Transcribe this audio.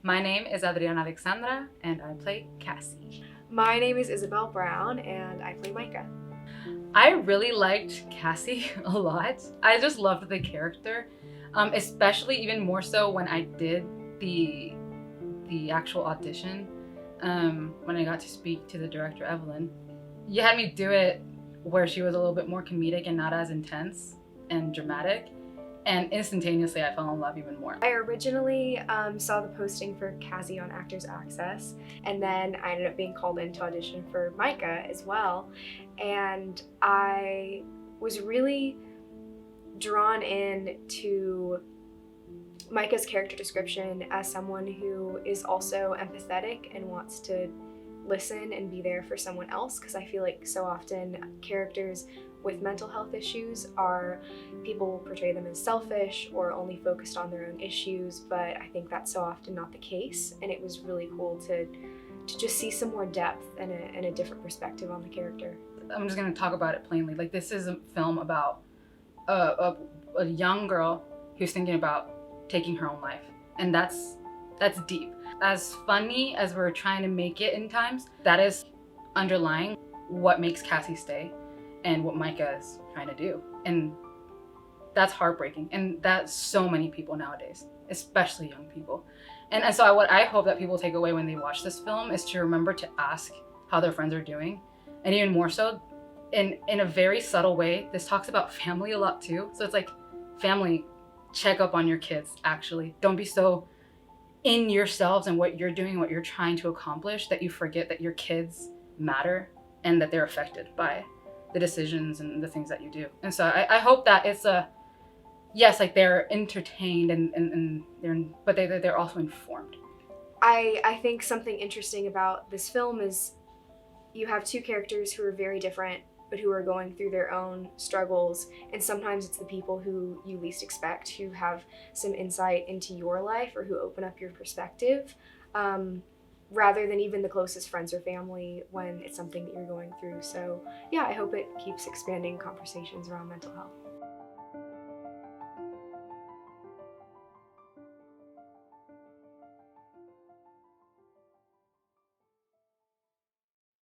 My name is Adriana Alexandra, and I play Cassie. My name is Isabel Brown, and I play Micah. I really liked Cassie a lot. I just loved the character, especially even more so when I did the actual audition. When I got to speak to the director, Evelyn, you had me do it where she was a little bit more comedic and not as intense and dramatic. And instantaneously, I fell in love even more. I originally saw the posting for Cassie on Actors Access, and then I ended up being called in to audition for Micah as well. And I was really drawn in to Micah's character description as someone who is also empathetic and wants to listen and be there for someone else, because I feel like so often characters with mental health issues are people will portray them as selfish or only focused on their own issues, but I think that's so often not the case, and it was really cool to just see some more depth and a different perspective on the character. I'm just gonna talk about it plainly. Like, this is a film about a young girl who's thinking about taking her own life, and that's deep. As funny as we're trying to make it in times, that is underlying what makes Cassie stay and what Micah is trying to do. And that's heartbreaking. And that's so many people nowadays, especially young people. And so what I hope that people take away when they watch this film is to remember to ask how their friends are doing. And even more so, in a very subtle way, this talks about family a lot too. So it's like, family, check up on your kids, actually. Don't be so in yourselves and what you're doing, what you're trying to accomplish, that you forget that your kids matter and that they're affected by the decisions and the things that you do. And so I hope that it's yes, like they're entertained and they're also informed. I think something interesting about this film is you have two characters who are very different, but who are going through their own struggles, and sometimes it's the people who you least expect who have some insight into your life or who open up your perspective, rather than even the closest friends or family when it's something that you're going through. So yeah, I hope it keeps expanding conversations around mental health.